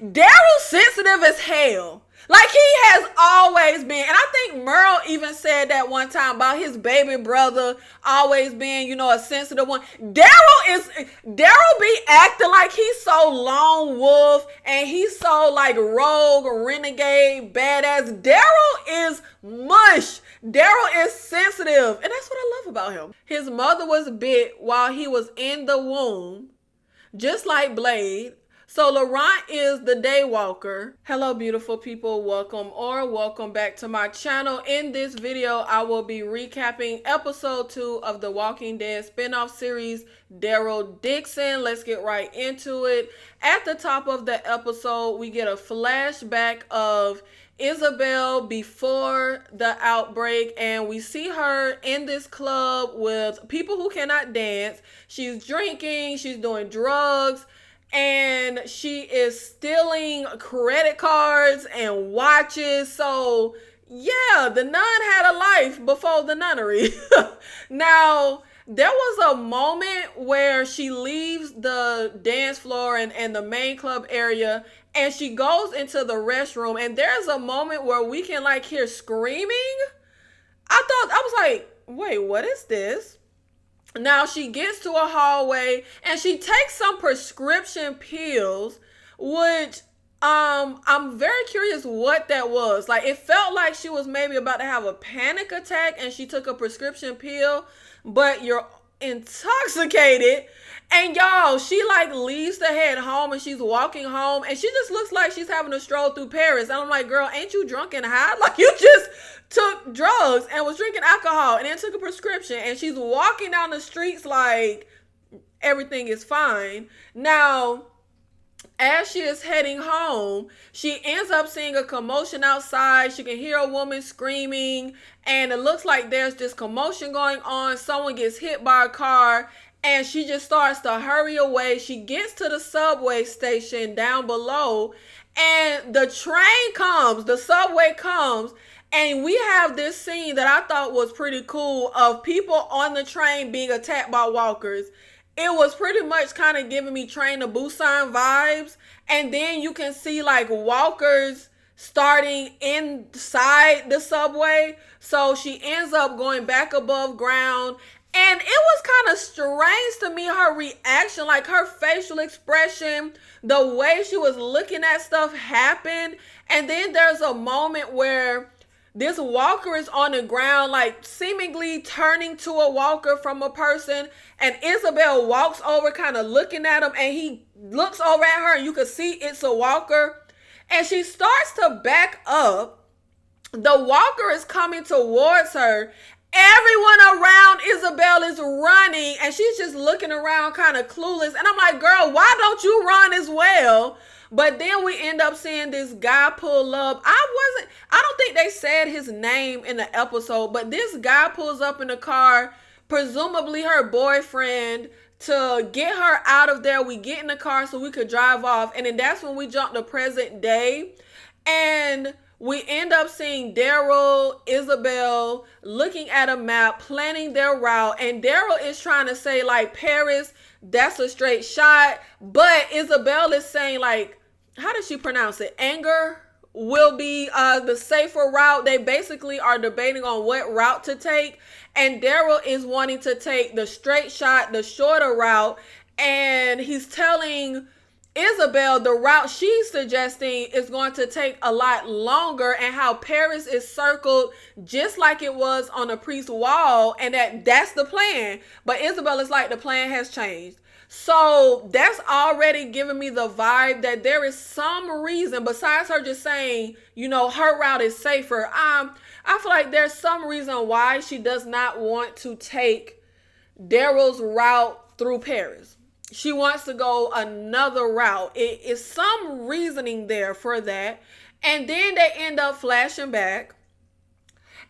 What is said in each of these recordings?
Daryl sensitive as hell. Like he has always been. And I think Merle even said that one time about his baby brother always being, a sensitive one. Daryl be acting like he's so lone wolf and he's so like rogue, renegade, badass. Daryl is mush. Daryl is sensitive. And that's what I love about him. His mother was bit while he was in the womb, just like Blade. So Laurent is the daywalker. Hello beautiful people, welcome back to my channel. In this video, I will be recapping episode 2 of the Walking Dead spinoff series, Daryl Dixon. Let's get right into it. At the top of the episode, we get a flashback of Isabelle before the outbreak, and we see her in this club with people who cannot dance. She's drinking, she's doing drugs, and she is stealing credit cards and watches. So yeah, the nun had a life before the nunnery. Now, there was a moment where she leaves the dance floor and the main club area, and she goes into the restroom, and there's a moment where we can like hear screaming. I was like, wait, what is this? Now she gets to a hallway and she takes some prescription pills, which I'm very curious what that was. Like, it felt like she was maybe about to have a panic attack and she took a prescription pill, but you're intoxicated. And y'all, she like leaves to head home and she's walking home and she just looks like she's having a stroll through Paris. And I'm like, girl, ain't you drunk and high? Like, you just took drugs and was drinking alcohol and then took a prescription, and she's walking down the streets like everything is fine. Now, as she is heading home, she ends up seeing a commotion outside. She can hear a woman screaming, and it looks like there's this commotion going on. Someone gets hit by a car, and she just starts to hurry away. She gets to the subway station down below, and the train comes, the subway comes, and we have this scene that I thought was pretty cool of people on the train being attacked by walkers. It was pretty much kind of giving me Train to Busan vibes. And then you can see like walkers starting inside the subway. So she ends up going back above ground. And it was kind of strange to me, her reaction, like her facial expression, the way she was looking at stuff happened. And then there's a moment where this walker is on the ground, like seemingly turning to a walker from a person. And Isabelle walks over, kind of looking at him, and he looks over at her, and you can see it's a walker. And she starts to back up. The walker is coming towards her. Everyone around Isabelle is running, and she's just looking around kind of clueless. And I'm like, girl, why don't you run as well? But then we end up seeing this guy pull up. I don't think they said his name in the episode, but this guy pulls up in the car, presumably her boyfriend, to get her out of there. We get in the car so we could drive off. And then that's when we jump to present day. And we end up seeing Daryl, Isabelle looking at a map, planning their route. And Daryl is trying to say like, Paris, that's a straight shot. But Isabelle is saying like, how does she pronounce it? Anger will be the safer route. They basically are debating on what route to take. And Daryl is wanting to take the straight shot, the shorter route. And he's telling Isabelle the route she's suggesting is going to take a lot longer, and how Paris is circled just like it was on the priest's wall, and that's the plan. But Isabelle is like, the plan has changed. So that's already giving me the vibe that there is some reason, besides her just saying, her route is safer. I feel like there's some reason why she does not want to take Daryl's route through Paris. She wants to go another route. It is some reasoning there for that. And then they end up flashing back.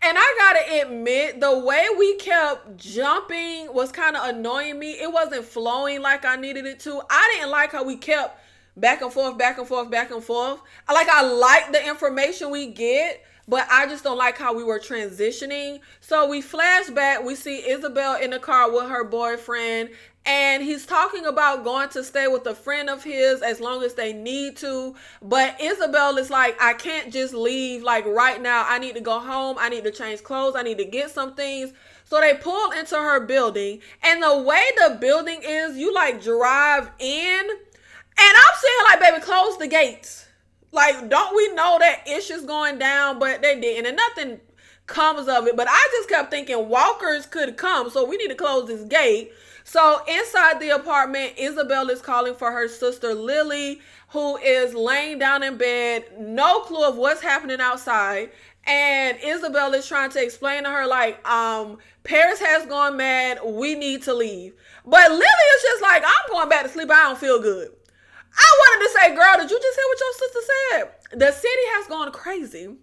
And I gotta admit, the way we kept jumping was kind of annoying me. It wasn't flowing like I needed it to. I didn't like how we kept back and forth, back and forth, back and forth. I like the information we get, but I just don't like how we were transitioning. So we flash back. We see Isabelle in the car with her boyfriend. And he's talking about going to stay with a friend of his as long as they need to. But Isabelle is like, I can't just leave like right now. I need to go home. I need to change clothes. I need to get some things. So they pull into her building. And the way the building is, you like drive in. And I'm saying like, baby, close the gates. Like, don't we know that issues going down? But they didn't. And nothing comes of it. But I just kept thinking walkers could come. So we need to close this gate. So inside the apartment, Isabelle is calling for her sister Lily, who is laying down in bed, no clue of what's happening outside. And Isabelle is trying to explain to her, like, Paris has gone mad. We need to leave. But Lily is just like, I'm going back to sleep. I don't feel good. I wanted to say, girl, did you just hear what your sister said? The city has gone crazy.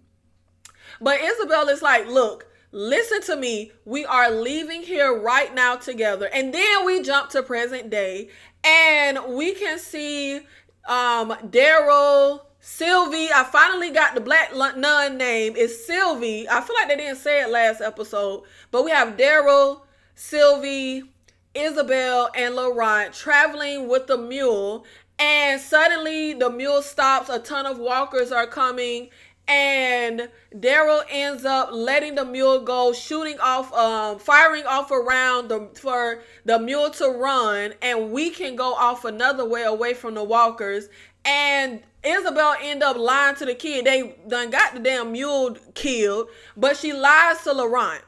But Isabelle is like, look, listen to me. We are leaving here right now together. And then we jump to present day. And we can see Daryl, Sylvie. I finally got the black nun name. It's Sylvie. I feel like they didn't say it last episode. But we have Daryl, Sylvie, Isabelle, and Laurent traveling with the mule. And suddenly the mule stops. A ton of walkers are coming. And Daryl ends up letting the mule go, shooting off, firing off around for the mule to run. And we can go off another way away from the walkers. And Isabelle end up lying to the kid. They done got the damn mule killed. But she lies to Laurent.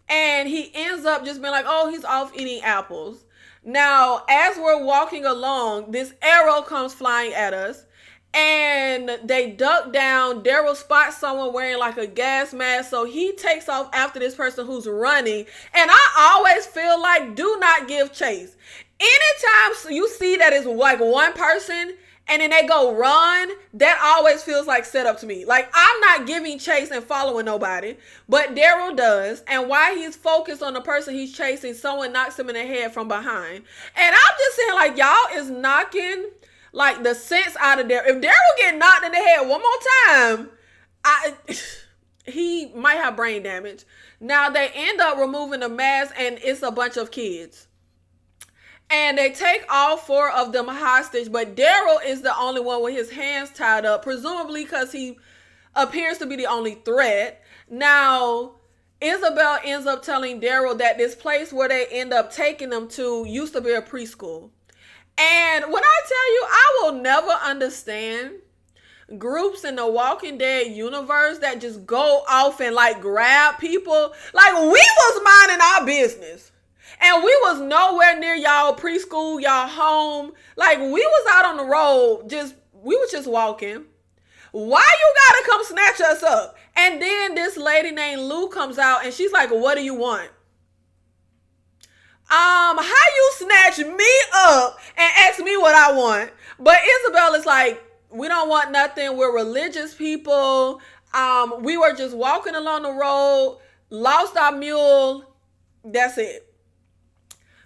And he ends up just being like, oh, he's off eating apples. Now, as we're walking along, this arrow comes flying at us. And they duck down. Daryl spots someone wearing like a gas mask. So he takes off after this person who's running. And I always feel like, do not give chase. Anytime you see that it's like one person and then they go run, that always feels like set up to me. Like, I'm not giving chase and following nobody. But Daryl does. And while he's focused on the person he's chasing, someone knocks him in the head from behind. And I'm just saying, like, y'all is knocking like the sense out of Daryl. If Daryl get knocked in the head one more time, he might have brain damage. Now they end up removing the mask and it's a bunch of kids. And they take all 4 of them hostage, but Daryl is the only one with his hands tied up, presumably because he appears to be the only threat. Now, Isabelle ends up telling Daryl that this place where they end up taking them to used to be a preschool. And when I tell you, I will never understand groups in the Walking Dead universe that just go off and like grab people. Like, we was minding our business. And we was nowhere near y'all preschool, y'all home. Like, we was out on the road, we was just walking. Why you gotta come snatch us up? And then this lady named Lou comes out and she's like, what do you want? How you snatch me up and ask me what I want? But Isabelle is like, we don't want nothing. We're religious people. We were just walking along the road, lost our mule. That's it.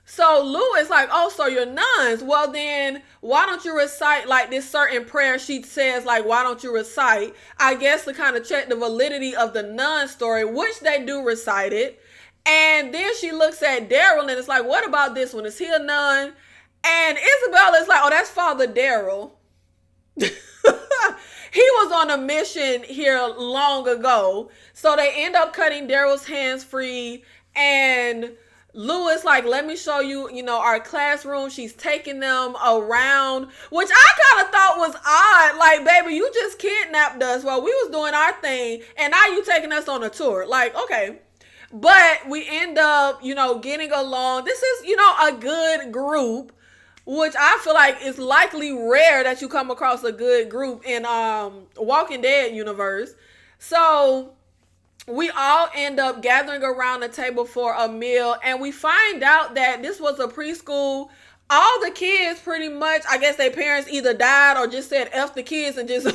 So Lou is like, oh, so you're nuns. Well, then why don't you recite like this certain prayer she says, like, why don't you recite? I guess to kind of check the validity of the nun story, which they do recite it. And then she looks at Daryl and it's like, what about this one? Is he a nun? And Isabelle is like, oh, that's Father Daryl. He was on a mission here long ago. So they end up cutting Daryl's hands free. And Lou is like, let me show you, our classroom. She's taking them around, which I kind of thought was odd. Like, baby, you just kidnapped us while we was doing our thing. And now you taking us on a tour. Like, okay. But we end up, getting along. This is, a good group, which I feel like is likely rare that you come across a good group in Walking Dead universe. So we all end up gathering around the table for a meal. And we find out that this was a preschool. All the kids pretty much, I guess their parents either died or just said F the kids and just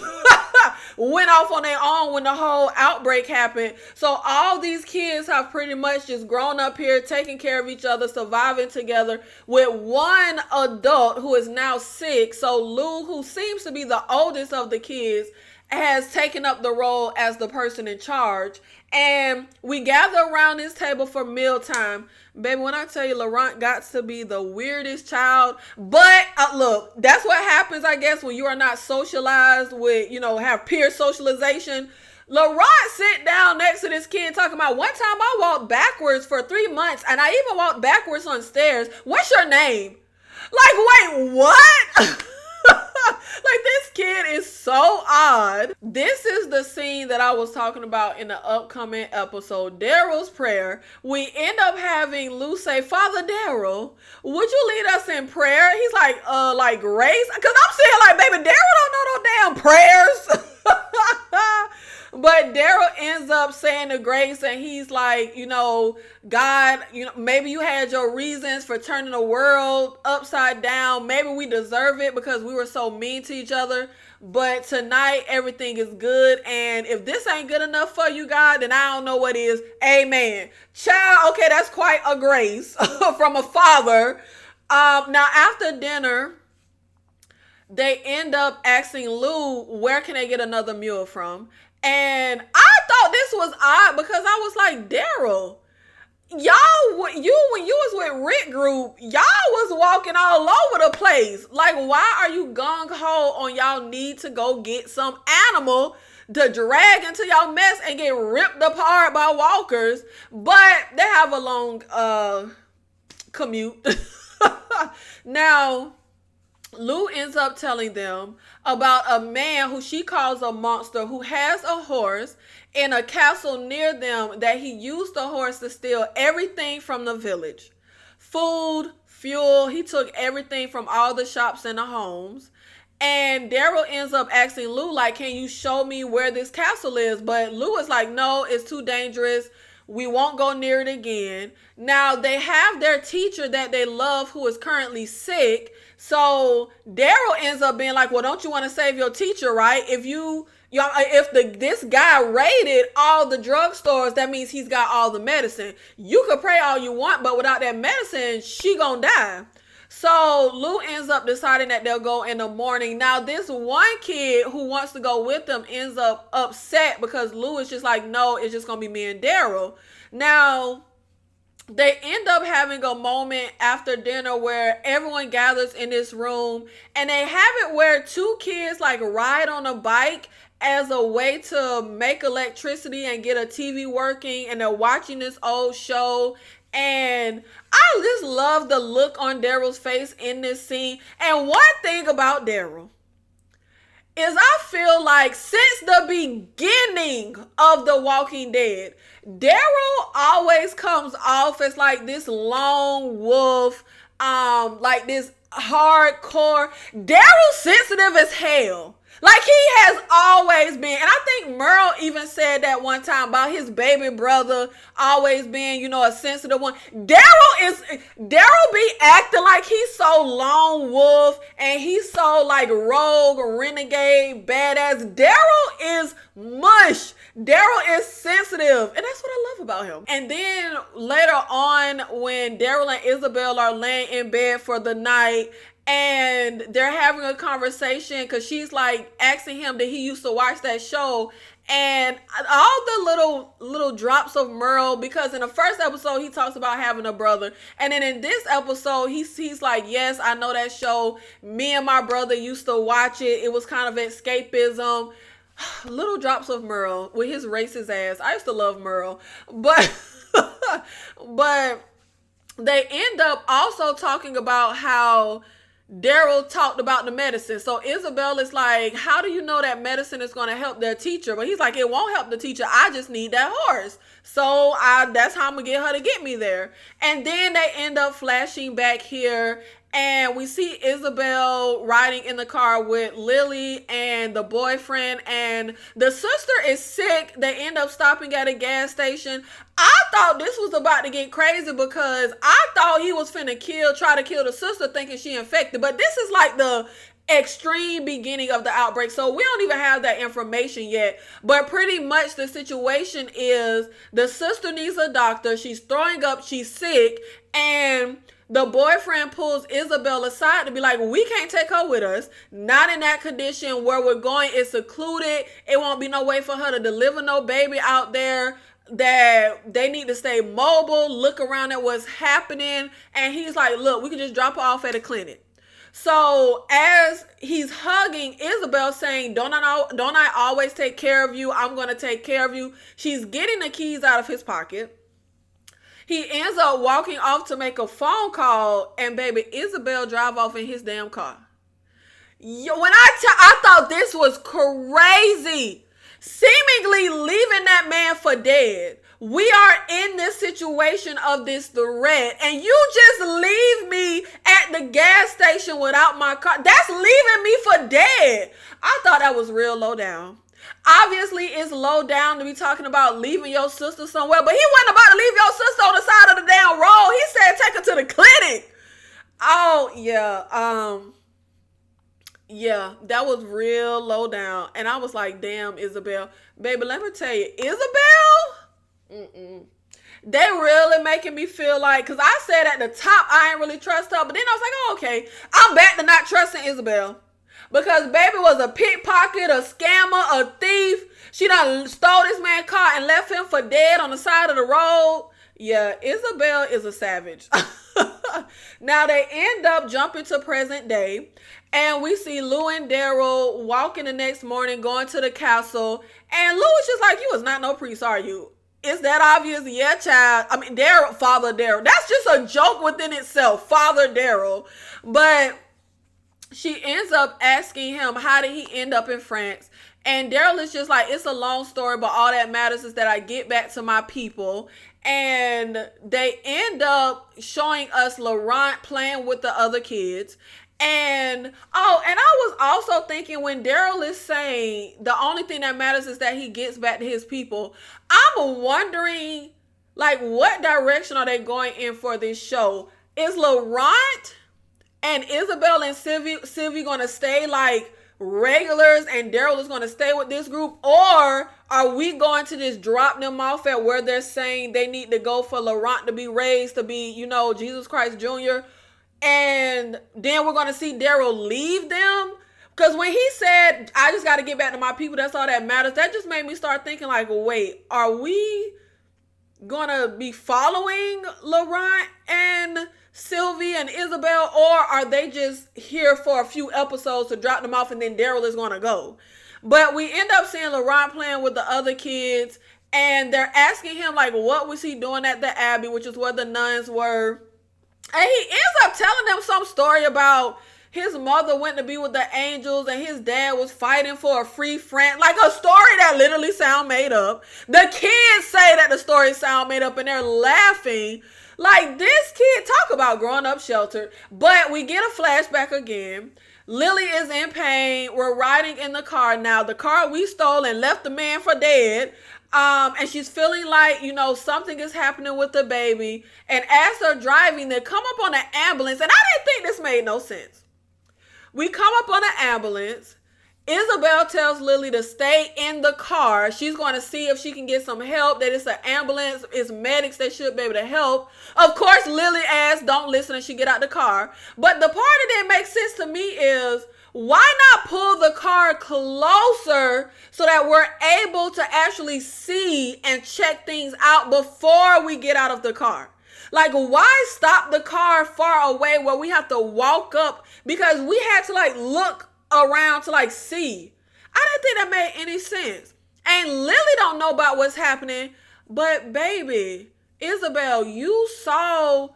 went off on their own when the whole outbreak happened. So all these kids have pretty much just grown up here, taking care of each other, surviving together with one adult who is now sick. So Lou, who seems to be the oldest of the kids, has taken up the role as the person in charge. And we gather around this table for mealtime. Baby, when I tell you Laurent got to be the weirdest child. But look, that's what happens, I guess, when you are not socialized with, have peer socialization. Laurent sit down next to this kid talking about, one time I walked backwards for 3 months and I even walked backwards on stairs. What's your name? Like, wait, what? Like, this kid is so odd. This is the scene that I was talking about in the upcoming episode, Daryl's prayer. We end up having Lou say, Father Daryl, would you lead us in prayer? He's like grace? Because I'm saying, like, baby, Daryl don't know no damn prayers. But Daryl ends up saying the grace, and he's like, God, maybe you had your reasons for turning the world upside down. Maybe we deserve it because we were so mean to each other. But tonight, everything is good. And if this ain't good enough for you, God, then I don't know what is. Amen. Child, okay, that's quite a grace from a father. Now, after dinner, they end up asking Lou, where can they get another mule from? And I thought this was odd because I was like, Daryl, when you was with Rick Group, y'all was walking all over the place. Like, why are you gung-ho on y'all need to go get some animal to drag into y'all mess and get ripped apart by walkers? But they have a long commute. Now, Lou ends up telling them about a man who she calls a monster who has a horse in a castle near them that he used the horse to steal everything from the village. Food, fuel, he took everything from all the shops and the homes. And Daryl ends up asking Lou, like, can you show me where this castle is? But Lou is like, no, it's too dangerous. We won't go near it again. Now, they have their teacher that they love who is currently sick. So Daryl ends up being like, well, don't you want to save your teacher, right? If this guy raided all the drugstores, that means he's got all the medicine. You could pray all you want, but without that medicine, she gonna die. So Lou ends up deciding that they'll go in the morning. Now, this one kid who wants to go with them ends up upset because Lou is just like, no, it's just going to be me and Daryl. Now, they end up having a moment after dinner where everyone gathers in this room, and they have it where two kids like ride on a bike as a way to make electricity and get a TV working, and they're watching this old show. And I just love the look on Daryl's face in this scene. And one thing about Daryl is I feel like since the beginning of The Walking Dead, Daryl always comes off as like this lone wolf, like this hardcore. Daryl's sensitive as hell. Like he has always been. And I think Merle even said that one time about his baby brother always being, a sensitive one. Daryl be acting like he's so lone wolf and he's so like rogue, renegade, badass. Daryl is mush. Daryl is sensitive. And that's what I love about him. And then later on, when Daryl and Isabelle are laying in bed for the night, and they're having a conversation because she's like asking him that he used to watch that show, and all the little drops of Merle, because in the first episode he talks about having a brother, and then in this episode he's like, yes, I know that show. Me and my brother used to watch it. It was kind of escapism. Little drops of Merle with his racist ass. I used to love Merle, but they end up also talking about how Daryl talked about the medicine. So Isabelle is like, how do you know that medicine is going to help their teacher? But he's like, it won't help the teacher. I just need that horse. So that's how I'm going to get her to get me there. And then they end up flashing back here. And we see Isabelle riding in the car with Lily and the boyfriend, and the sister is sick. They end up stopping at a gas station. I thought this was about to get crazy because I thought he was finna try to kill the sister thinking she infected. But this is like the extreme beginning of the outbreak. So we don't even have that information yet. But pretty much the situation is the sister needs a doctor. She's throwing up. She's sick. And The boyfriend pulls Isabelle aside to be like, we can't take her with us. Not in that condition. Where we're going is secluded. It won't be no way for her to deliver no baby out there. That they need to stay mobile, look around at what's happening. And he's like, look, we can just drop her off at a clinic. So as he's hugging Isabelle, saying, don't I always take care of you? I'm going to take care of you. She's getting the keys out of his pocket. He ends up walking off to make a phone call, and baby, Isabelle drive off in his damn car. Yo, when I thought this was crazy. Seemingly leaving that man for dead. We are in this situation of this threat, and you just leave me at the gas station without my car. That's leaving me for dead. I thought that was real low down. Obviously, it's low down to be talking about leaving your sister somewhere, but he wasn't about to leave your sister on the side of the damn road. He said take her to the clinic. Oh, yeah. Yeah, that was real low down. And I was like, damn, Isabelle. Baby, let me tell you, Isabelle, they really making me feel like, because I said at the top, I ain't really trust her. But then I was like, oh, okay, I'm back to not trusting Isabelle. Because baby was a pickpocket, a scammer, a thief. She done stole this man's car and left him for dead on the side of the road. Yeah, Isabelle is a savage. Now they end up jumping to present day. And we see Lou and Daryl walking the next morning, going to the castle. And Lou is just like, you is not no priest, are you? Is that obvious? Yeah, child. I mean, Daryl, Father Daryl. That's just a joke within itself, Father Daryl. But she ends up asking him, how did he end up in France? And Daryl is just like, it's a long story, but all that matters is that I get back to my people. And they end up showing us Laurent playing with the other kids. And I was also thinking, when Daryl is saying the only thing that matters is that he gets back to his people, I'm wondering, like, what direction are they going in for this show? Is Laurent and Isabelle and Sylvie going to stay like regulars and Daryl is going to stay with this group? Or are we going to just drop them off at where they're saying they need to go for Laurent to be raised to be, Jesus Christ Jr.? And then we're going to see Daryl leave them. Because when he said, I just got to get back to my people, that's all that matters, that just made me start thinking like, wait, are we going to be following Laurent and Sylvie and Isabelle, or are they just here for a few episodes to drop them off and then Daryl is going to go? But we end up seeing Laurent playing with the other kids, and they're asking him like, what was he doing at the Abbey, which is where the nuns were. And he ends up telling them some story about his mother went to be with the angels and his dad was fighting for a free France. Like a story that literally sound made up. The kids say that the story sound made up and they're laughing. Like, this kid, talk about growing up sheltered. But we get a flashback again. Lily is in pain. We're riding in the car now. The car we stole and left the man for dead. And she's feeling like, something is happening with the baby. And as they're driving, they come up on an ambulance. And I didn't think this made no sense. We come up on an ambulance. Isabelle tells Lily to stay in the car. She's going to see if she can get some help, that it's an ambulance, it's medics that should be able to help. Of course, Lily asks, don't listen, and she get out the car. But the part that didn't make sense to me is, why not pull the car closer so that we're able to actually see and check things out before we get out of the car? Like, why stop the car far away where we have to walk up? Because we had to look around to see. I didn't think that made any sense. And Lily don't know about what's happening. But baby, Isabelle, you saw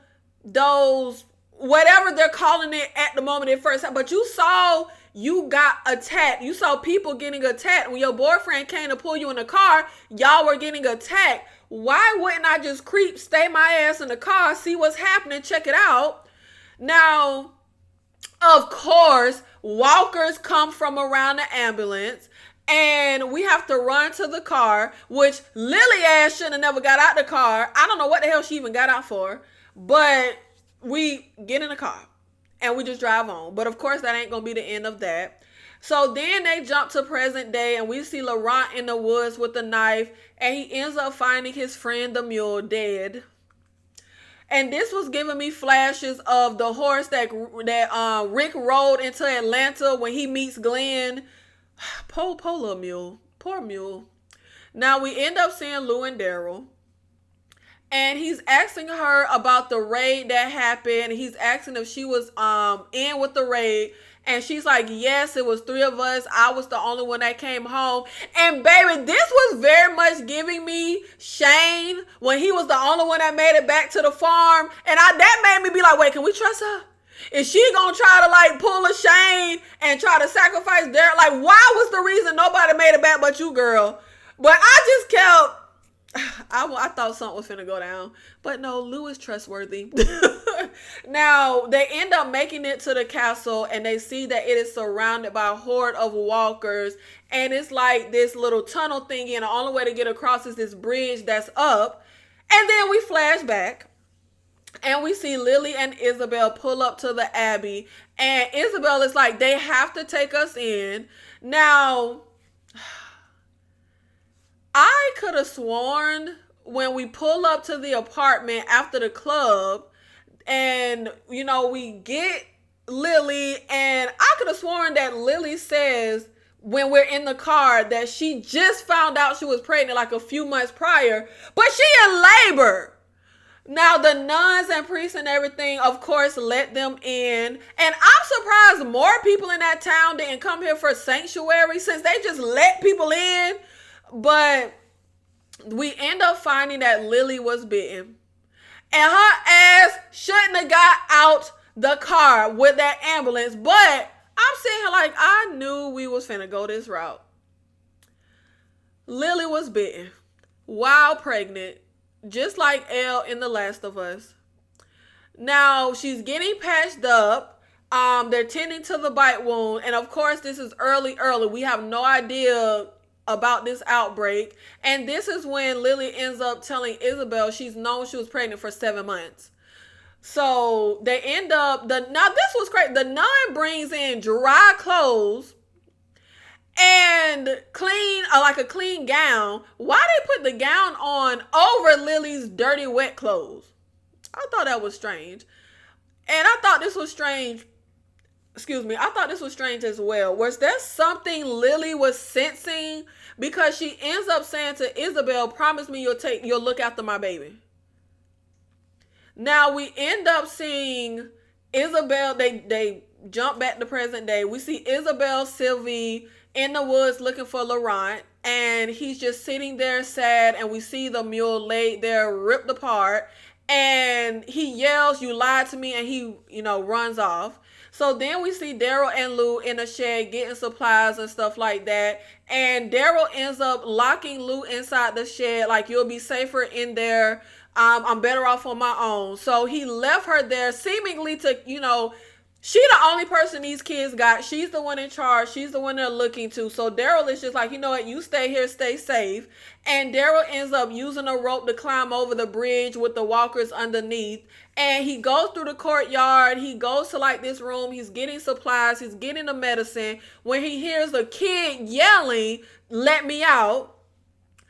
those, whatever they're calling it at the moment at first, but you got attacked. You saw people getting attacked. When your boyfriend came to pull you in the car, y'all were getting attacked. Why wouldn't I just stay my ass in the car, see what's happening, check it out? Now, of course, walkers come from around the ambulance, and we have to run to the car, which Lily ass should have never got out the car. I don't know what the hell she even got out for, but we get in the car and we just drive on. But of course, that ain't gonna be the end of that. So then they jump to present day, and we see Laurent in the woods with a knife, and he ends up finding his friend the mule dead. And this was giving me flashes of the horse that Rick rode into Atlanta when he meets Glenn. Poor little mule. Poor mule. Now we end up seeing Lou and Daryl. And he's asking her about the raid that happened. He's asking if she was in with the raid. And she's like, yes, it was 3 of us. I was the only one that came home. And baby, this was very much giving me Shane when he was the only one that made it back to the farm. And that made me be like, wait, can we trust her? Is she gonna try to like pull a Shane and try to sacrifice Daryl? Like, why was the reason nobody made it back but you, girl? But I just kept... I thought something was finna go down, but no, Lou is trustworthy. Now, they end up making it to the castle, and they see that it is surrounded by a horde of walkers, and it's like this little tunnel thingy, and the only way to get across is this bridge that's up. And then we flash back, and we see Lily and Isabelle pull up to the Abbey, and Isabelle is like, they have to take us in. Now... I could have sworn when we pull up to the apartment after the club and, you know, we get Lily, and I could have sworn that Lily says when we're in the car that she just found out she was pregnant like a few months prior, but she in labor. Now, the nuns and priests and everything, of course, let them in. And I'm surprised more people in that town didn't come here for sanctuary since they just let people in. But we end up finding that Lily was bitten. And her ass shouldn't have got out the car with that ambulance. But I'm sitting here like, I knew we was finna go this route. Lily was bitten while pregnant, just like Elle in The Last of Us. Now, she's getting patched up. They're tending to the bite wound. And of course, this is early. We have no idea about this outbreak. And this is when Lily ends up telling Isabelle she's known she was pregnant for 7 months. So they end up, now this was crazy. The nun brings in dry clothes and clean, like a clean gown. Why they put the gown on over Lily's dirty, wet clothes? I thought that was strange. And I thought this was strange. I thought this was strange as well. Was there something Lily was sensing? Because she ends up saying to Isabelle, promise me you'll look after my baby. Now we end up seeing Isabelle, they jump back to present day. We see Isabelle Sylvie in the woods looking for Laurent, and he's just sitting there sad, and we see the mule laid there, ripped apart, and he yells, you lied to me, and he, runs off. So then we see Daryl and Lou in a shed getting supplies and stuff like that. And Daryl ends up locking Lou inside the shed, like, you'll be safer in there. I'm better off on my own. So he left her there seemingly to, she the only person these kids got. She's the one in charge. She's the one they're looking to. So Daryl is just like, you know what? You stay here, stay safe. And Daryl ends up using a rope to climb over the bridge with the walkers underneath. And he goes through the courtyard. He goes to like this room. He's getting supplies. He's getting the medicine. When he hears a kid yelling, let me out.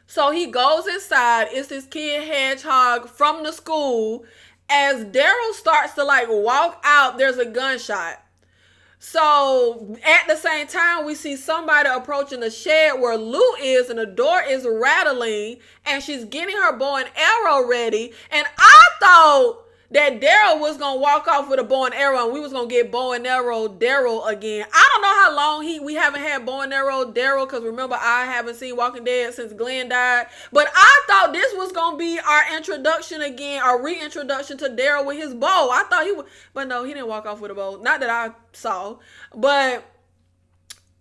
So he goes inside. It's this kid hedgehog from the school. As Daryl starts to like walk out, there's a gunshot. So at the same time, we see somebody approaching the shed where Lou is, and the door is rattling, and she's getting her bow and arrow ready. And I thought that Daryl was going to walk off with a bow and arrow, and we was going to get bow and arrow Daryl again. I don't know how long we haven't had bow and arrow Daryl, because remember, I haven't seen Walking Dead since Glenn died. But I thought this was going to be our introduction again, our reintroduction to Daryl with his bow. I thought he would, but no, he didn't walk off with a bow. Not that I saw, but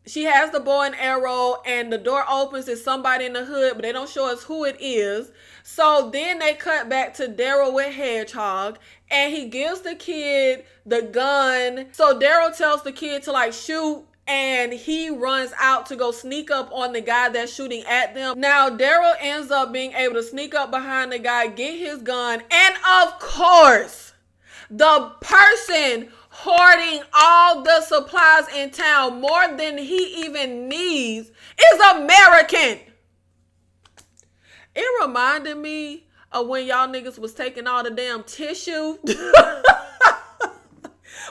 she has the bow and arrow, and the door opens. It's somebody in the hood, but they don't show us who it is. So then they cut back to Daryl with Hedgehog, and he gives the kid the gun. So Daryl tells the kid to like shoot, and he runs out to go sneak up on the guy that's shooting at them. Now Daryl ends up being able to sneak up behind the guy, get his gun, and of course, the person hoarding all the supplies in town more than he even needs is American. It reminded me of when y'all niggas was taking all the damn tissue?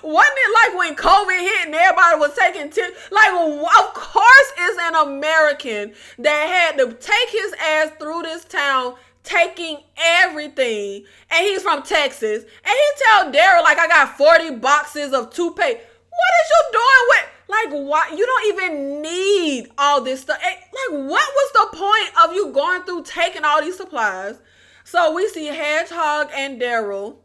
Wasn't it like when COVID hit and everybody was taking like, of course it's an American that had to take his ass through this town taking everything. And he's from Texas. And he tell Daryl, like, I got 40 boxes of toothpaste. What is you doing with, like, why? You don't even need all this stuff. Like, what was the point of you going through taking all these supplies? So we see Hedgehog and Daryl.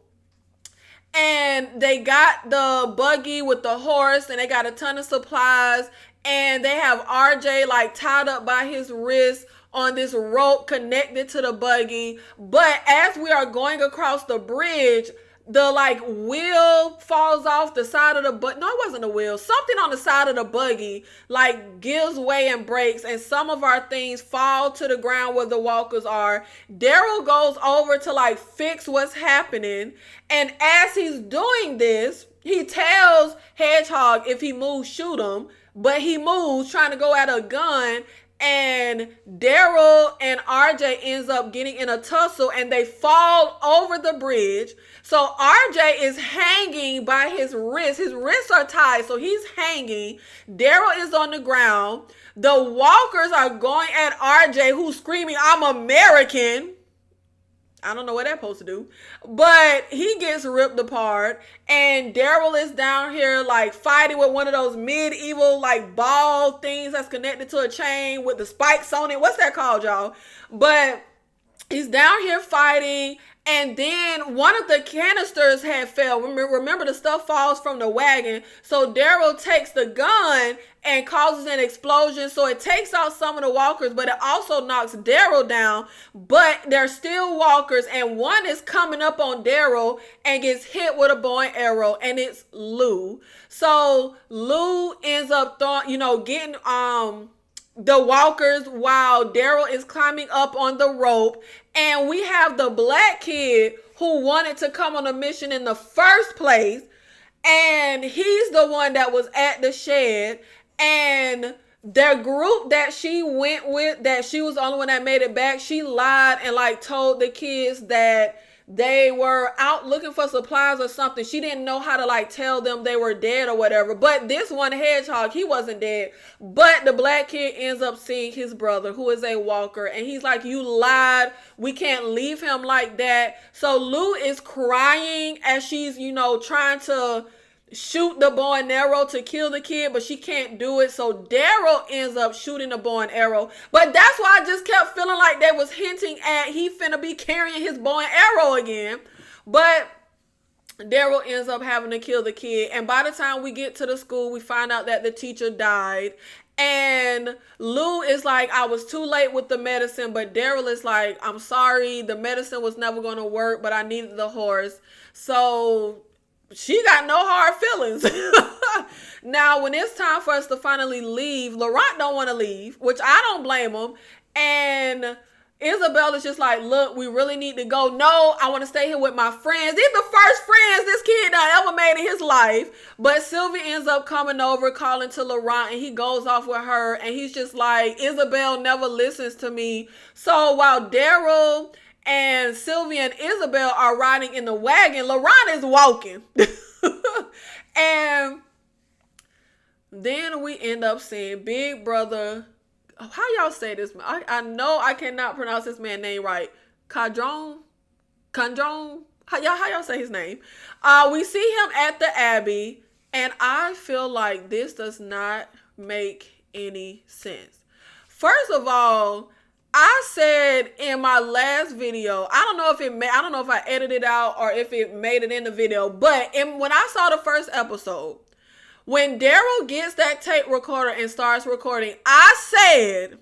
And they got the buggy with the horse, and they got a ton of supplies, and they have RJ like tied up by his wrist on this rope connected to the buggy. But as we are going across the bridge, the like wheel falls off the side of the no, it wasn't a wheel. Something on the side of the buggy like gives way and breaks, and some of our things fall to the ground where the walkers are. Daryl goes over to like fix what's happening, and as he's doing this, he tells Hedgehog if he moves, shoot him. But he moves, trying to go at a gun. And Daryl and RJ ends up getting in a tussle, and they fall over the bridge. So RJ is hanging by his wrists. His wrists are tied, so he's hanging. Daryl is on the ground. The walkers are going at RJ, who's screaming, "I'm American." I don't know what that's supposed to do. But he gets ripped apart. And Daryl is down here like fighting with one of those medieval like ball things that's connected to a chain with the spikes on it. What's that called, y'all? But he's down here fighting. And then one of the canisters had fell. Remember the stuff falls from the wagon. So Daryl takes the gun and causes an explosion. So it takes out some of the walkers, but it also knocks Daryl down. But they're still walkers, and one is coming up on Daryl and gets hit with a bow and arrow, and it's Lou. So Lou ends up getting the walkers while Daryl is climbing up on the rope. And we have the black kid who wanted to come on a mission in the first place. And he's the one that was at the shed. And the group that she went with, that she was the only one that made it back, she lied and like told the kids that they were out looking for supplies or something. She didn't know how to like tell them they were dead or whatever. But this one Hedgehog, he wasn't dead. But the black kid ends up seeing his brother, who is a walker. And he's like, you lied. We can't leave him like that. So Lou is crying as she's, trying to shoot the bow and arrow to kill the kid, but she can't do it. So Daryl ends up shooting the bow and arrow. But that's why I just kept feeling like they was hinting at he finna be carrying his bow and arrow again. But Daryl ends up having to kill the kid. And by the time we get to the school, we find out that the teacher died. And Lou is like, I was too late with the medicine. But Daryl is like, I'm sorry, the medicine was never going to work, but I needed the horse. So she got no hard feelings. Now, when it's time for us to finally leave, Laurent don't want to leave, which I don't blame him. And Isabelle is just like, look, we really need to go. No, I want to stay here with my friends. These are the first friends this kid done ever made in his life. But Sylvie ends up coming over, calling to Laurent, and he goes off with her. And he's just like, Isabelle never listens to me. So while Daryl and Sylvie and Isabelle are riding in the wagon, Laurent is walking. And then we end up seeing Big Brother. How y'all say this? I know I cannot pronounce this man's name right. Condron? How y'all say his name? We see him at the Abbey, and I feel like this does not make any sense. First of all, I said in my last video, I don't know if I edited it out or if it made it in the video, but when I saw the first episode, when Daryl gets that tape recorder and starts recording, I said,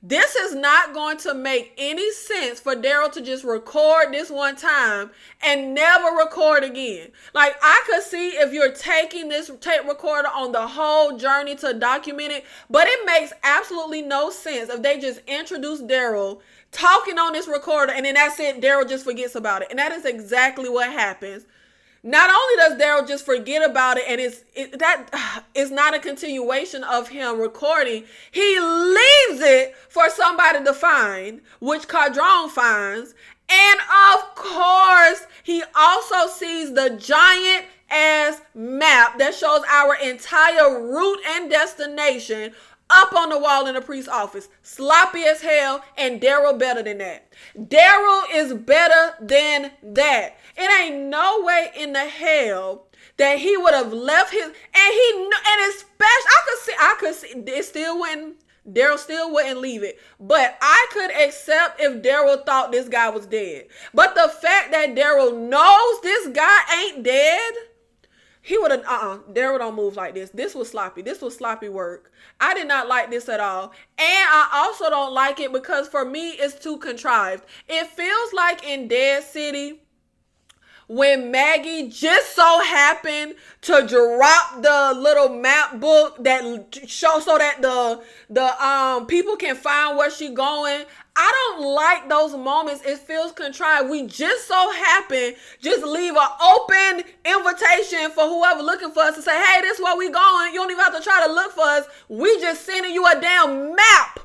this is not going to make any sense for Daryl to just record this one time and never record again. Like, I could see if you're taking this tape recorder on the whole journey to document it, but it makes absolutely no sense if they just introduce Daryl talking on this recorder and then that's it, Daryl just forgets about it. And that is exactly what happens. Not only does Daryl just forget about it, and that is not a continuation of him recording, he leaves it for somebody to find, which Cadron finds, And of course, he also sees the giant ass map that shows our entire route and destination up on the wall in the priest's office. Sloppy as hell, and Daryl better than that. Daryl is better than that. It ain't no way in the hell that he would have left his, and especially, I could see, it still wouldn't, Daryl still wouldn't leave it. But I could accept if Daryl thought this guy was dead. But the fact that Daryl knows this guy ain't dead, he would have, Daryl don't move like this. This was sloppy. This was sloppy work. I did not like this at all. And I also don't like it because for me, it's too contrived. It feels like in Dead City, when Maggie just so happened to drop the little map book that shows so that the people can find where she going. I don't like those moments. It feels contrived. We just so happen just leave an open invitation for whoever looking for us to say, hey, this is where we going. You don't even have to try to look for us. We just sending you a damn map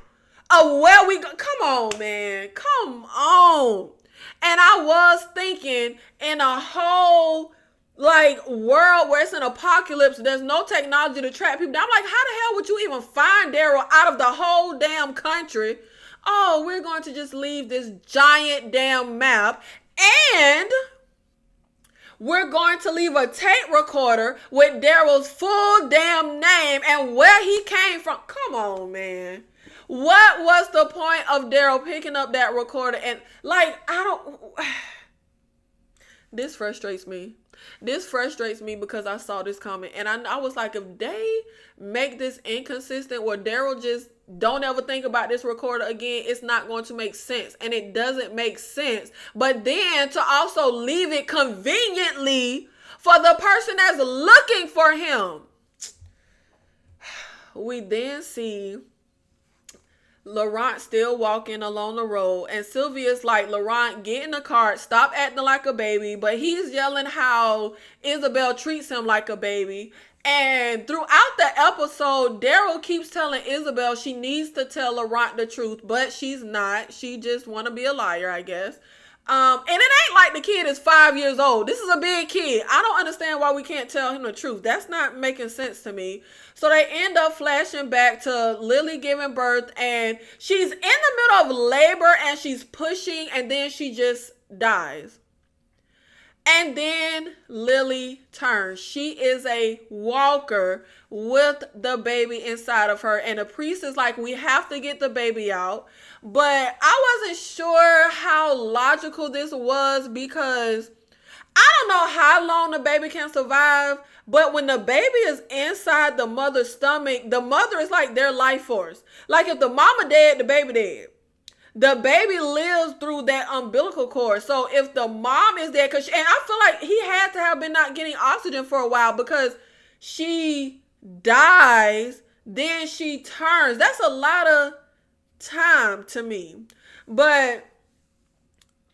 of where we go. Come on, man. Come on. And I was thinking in a whole world where it's an apocalypse, there's no technology to track people. I'm like, how the hell would you even find Daryl out of the whole damn country? Oh, we're going to just leave this giant damn map, and we're going to leave a tape recorder with Daryl's full damn name and where he came from. Come on, man. What was the point of Daryl picking up that recorder? And this frustrates me. This frustrates me because I saw this comment and I was like, if they make this inconsistent where Daryl just don't ever think about this recorder again, it's not going to make sense. And it doesn't make sense. But then to also leave it conveniently for the person that's looking for him. We then see Laurent still walking along the road, and Sylvia's like, Laurent, get in the car, stop acting like a baby. But he's yelling how Isabelle treats him like a baby. And throughout the episode, Daryl keeps telling Isabelle she needs to tell Laurent the truth, but she's not. She just want to be a liar, I guess. And it ain't like the kid is 5 years old. This is a big kid. I don't understand why we can't tell him the truth. That's not making sense to me. So they end up flashing back to Lily giving birth, and she's in the middle of labor and she's pushing, and then she just dies. And then Lily turns. She is a walker with the baby inside of her. And the priest is like, we have to get the baby out. But I wasn't sure how logical this was because I don't know how long the baby can survive. But when the baby is inside the mother's stomach, the mother is like their life force. Like if the mama dead, the baby dead. The baby lives through that umbilical cord. So if the mom is there, and I feel like he had to have been not getting oxygen for a while because she dies, then she turns. That's a lot of time to me. But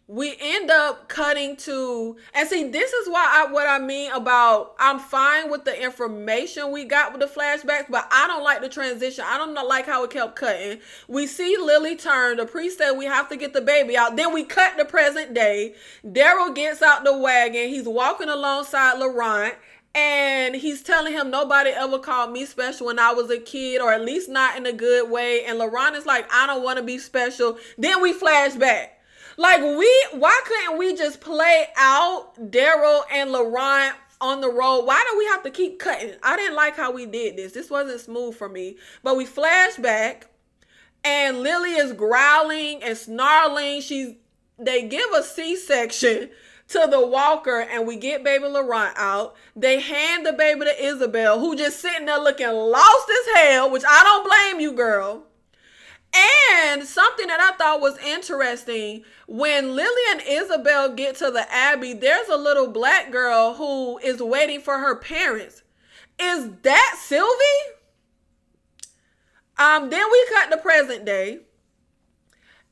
we end up cutting to, and see, this is what I mean about, I'm fine with the information we got with the flashbacks, but I don't like the transition. I don't like how it kept cutting. We see Lily turn. The priest said we have to get the baby out. Then we cut to present day. Daryl gets out the wagon. He's walking alongside Laurent. And he's telling him nobody ever called me special when I was a kid, or at least not in a good way. And Laurent is like, I don't want to be special. Then we flash back. Like, why couldn't we just play out Daryl and Laurent on the road? Why do we have to keep cutting? I didn't like how we did this. This wasn't smooth for me. But we flash back, and Lily is growling and snarling. They give a C-section to the walker, and we get baby Laurent out. They hand the baby to Isabelle, who just sitting there looking lost as hell, which I don't blame you, girl. And something that I thought was interesting, when Lily and Isabelle get to the Abbey, there's a little black girl who is waiting for her parents. Is that Sylvie? Then we cut to present day.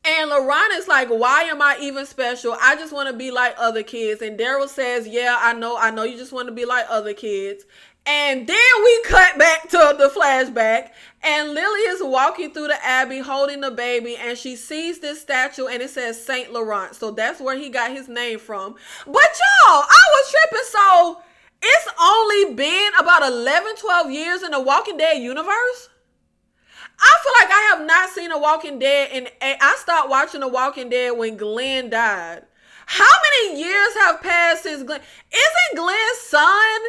And Laurent is like, why am I even special? I just want to be like other kids. And Daryl says, yeah, I know you just want to be like other kids. And then we cut back to the flashback, and Lily is walking through the Abbey holding the baby, and she sees this statue, and it says Saint Laurent. So that's where he got his name from. But y'all, I was tripping. So it's only been about 11, 12 years in the Walking Dead universe. I feel like I have not seen The Walking Dead, and I stopped watching The Walking Dead when Glenn died. How many years have passed since Glenn? Isn't Glenn's son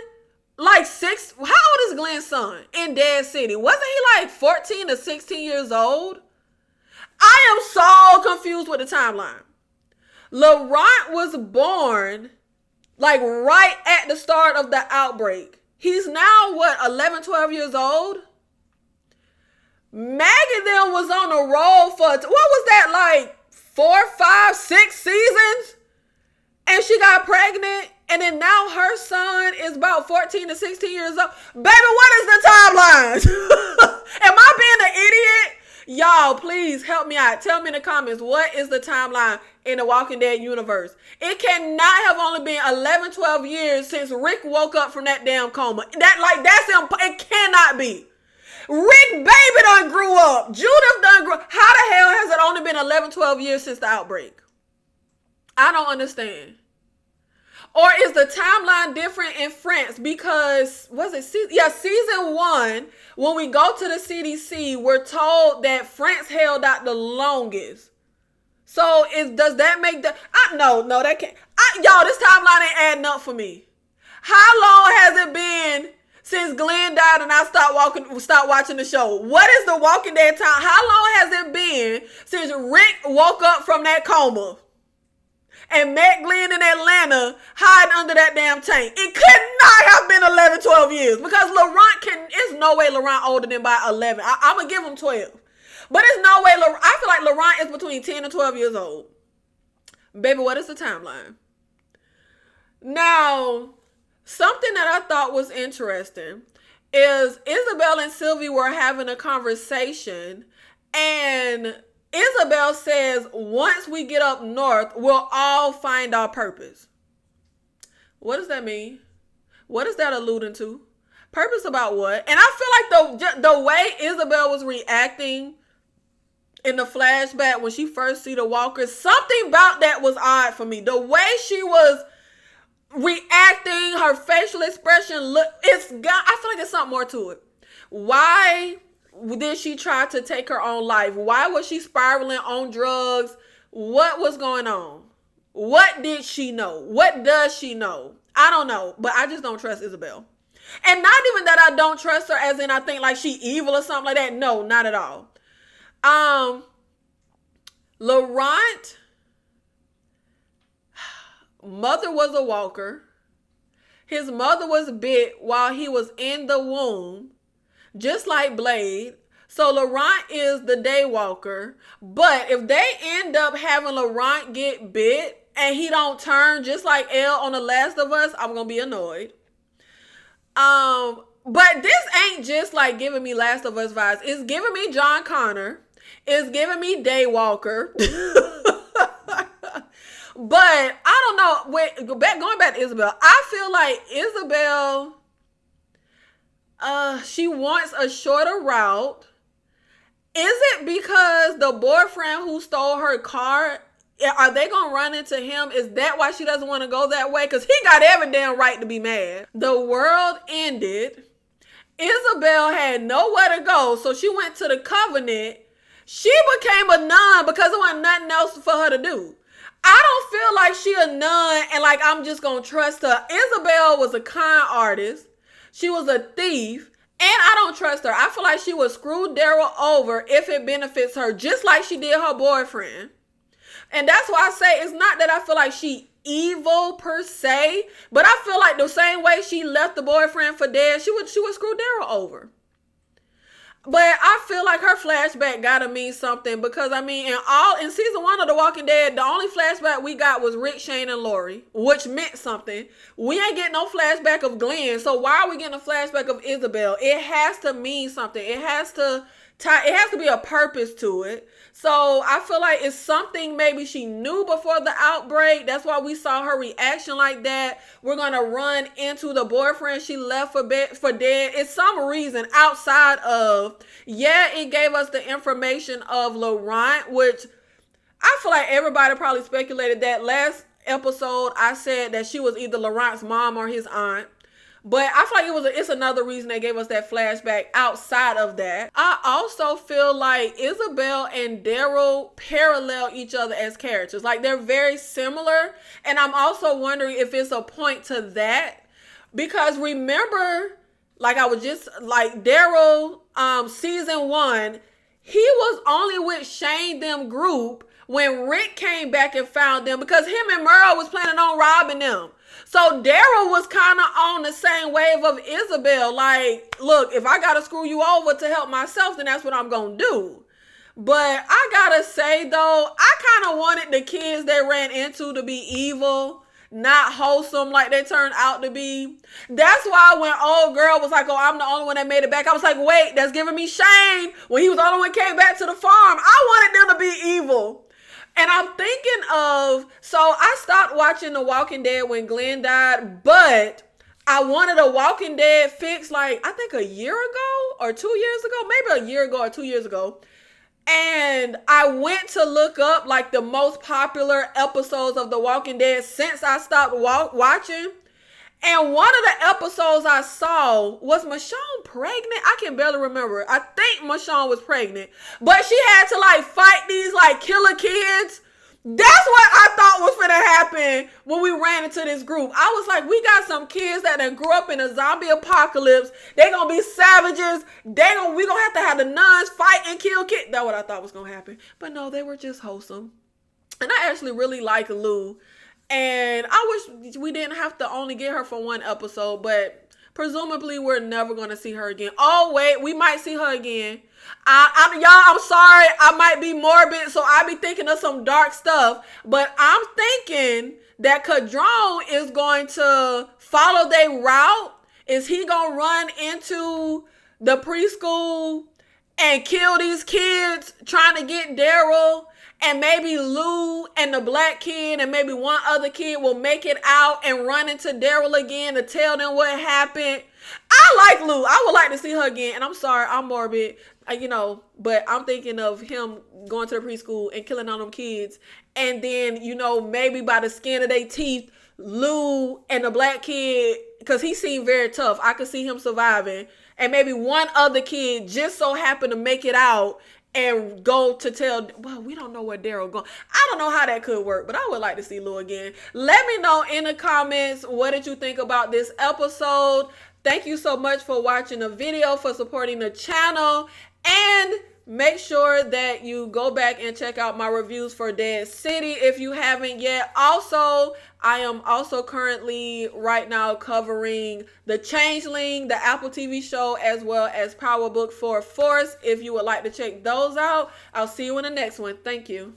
like 6? How old is Glenn's son in Dead City? Wasn't he like 14 or 16 years old? I am so confused with the timeline. Laurent was born like right at the start of the outbreak. He's now what, 11, 12 years old? Maggie then was on the roll for, what was that, like 4, 5, 6 seasons? And she got pregnant, and then now her son is about 14 to 16 years old. Baby, what is the timeline? Am I being an idiot? Y'all, please help me out. Tell me in the comments, what is the timeline in the Walking Dead universe? It cannot have only been 11, 12 years since Rick woke up from that damn coma. It cannot be. Rick baby done grew up. Judith done grew up. How the hell has it only been 11, 12 years since the outbreak? I don't understand. Or is the timeline different in France? Because, season 1, when we go to the CDC, we're told that France held out the longest. So does that make no, that can't. Y'all, this timeline ain't adding up for me. How long has it been since Glenn died and I stopped watching the show? What is the Walking Dead time? How long has it been since Rick woke up from that coma and met Glenn in Atlanta hiding under that damn tank? It could not have been 11, 12 years, because it's no way Laurent older than by 11. I'm going to give him 12. But it's no way, I feel like Laurent is between 10 and 12 years old. Baby, what is the timeline? Now, something that I thought was interesting is Isabelle and Sylvie were having a conversation, and Isabelle says, once we get up north, we'll all find our purpose. What does that mean? What is that alluding to? Purpose about what? And I feel like the way Isabelle was reacting in the flashback when she first see the walkers, something about that was odd for me. The way she was reacting, her facial expression, I feel like there's something more to it. Why did she try to take her own life? Why was she spiraling on drugs? What was going on? What did she know? What does she know? I don't know, but I just don't trust Isabelle. And not even that I don't trust her as in I think like she evil or something like that. No, not at all. Laurent mother was a walker. His mother was bit while he was in the womb, just like Blade. So Laurent is the day walker. But if they end up having Laurent get bit and he don't turn just like Elle on The Last of Us, I'm gonna be annoyed. But this ain't just like giving me Last of Us vibes. It's giving me John Connor. It's giving me Daywalker. But I don't know. Going back to Isabelle, I feel like Isabelle, she wants a shorter route. Is it because the boyfriend who stole her car, are they going to run into him? Is that why she doesn't want to go that way? Because he got every damn right to be mad. The world ended. Isabelle had nowhere to go, so she went to the Covenant. She became a nun because there wasn't nothing else for her to do. I don't feel like she a nun and like I'm just going to trust her. Isabelle was a con artist. She was a thief. And I don't trust her. I feel like she would screw Daryl over if it benefits her, just like she did her boyfriend. And that's why I say it's not that I feel like she evil per se, but I feel like the same way she left the boyfriend for dead, she would screw Daryl over. But I feel like her flashback gotta mean something, because I mean, in season 1 of The Walking Dead, the only flashback we got was Rick, Shane, and Lori, which meant something. We ain't getting no flashback of Glenn, so why are we getting a flashback of Isabelle? It has to mean something. It has to It has to be a purpose to it. So I feel like it's something maybe she knew before the outbreak. That's why we saw her reaction like that. We're gonna run into the boyfriend she left for dead. It's some reason outside of, yeah, it gave us the information of Laurent, which I feel like everybody probably speculated that. Last episode I said that she was either Laurent's mom or his aunt. But I feel like it's another reason they gave us that flashback outside of that. I also feel like Isabelle and Daryl parallel each other as characters. Like, they're very similar. And I'm also wondering if it's a point to that. Because remember, like I was just, like Daryl, season 1, he was only with Shane them group when Rick came back and found them because him and Merle was planning on robbing them. So Daryl was kind of on the same wave of Isabelle. Like, look, if I got to screw you over to help myself, then that's what I'm going to do. But I got to say, though, I kind of wanted the kids they ran into to be evil, not wholesome like they turned out to be. That's why when old girl was like, oh, I'm the only one that made it back, I was like, wait, that's giving me Shane. When he was the only one that came back to the farm, I wanted them to be evil. And I'm thinking of, so I stopped watching The Walking Dead when Glenn died, but I wanted a Walking Dead fix like, I think a year ago or 2 years ago, maybe a year ago or 2 years ago. And I went to look up like the most popular episodes of The Walking Dead since I stopped watching. And one of the episodes I saw was Michonne pregnant. I can barely remember. I think Michonne was pregnant. But she had to like fight these like killer kids. That's what I thought was going to happen when we ran into this group. I was like, we got some kids that done grew up in a zombie apocalypse. They going to be savages. We going to have the nuns fight and kill kids. That's what I thought was going to happen. But no, they were just wholesome. And I actually really like Lou. And I wish we didn't have to only get her for one episode, but presumably we're never going to see her again. Oh, wait, we might see her again. Y'all, I'm sorry. I might be morbid, so I be thinking of some dark stuff. But I'm thinking that Cadron is going to follow their route. Is he going to run into the preschool and kill these kids trying to get Daryl? And maybe Lou and the black kid and maybe one other kid will make it out and run into Daryl again to tell them what happened. I like Lou. I would like to see her again. And I'm sorry, I'm morbid, but I'm thinking of him going to the preschool and killing all them kids. And then, maybe by the skin of their teeth, Lou and the black kid, because he seemed very tough. I could see him surviving. And maybe one other kid just so happened to make it out and go to tell, well, we don't know where Daryl going. I don't know how that could work, but I would like to see Lou again. Let me know in the comments, what did you think about this episode? Thank you so much for watching the video, for supporting the channel, and make sure that you go back and check out my reviews for Dead City if you haven't yet. Also, I am also currently right now covering The Changeling, the Apple TV show, as well as Power Book for Force. If you would like to check those out, I'll see you in the next one. Thank you.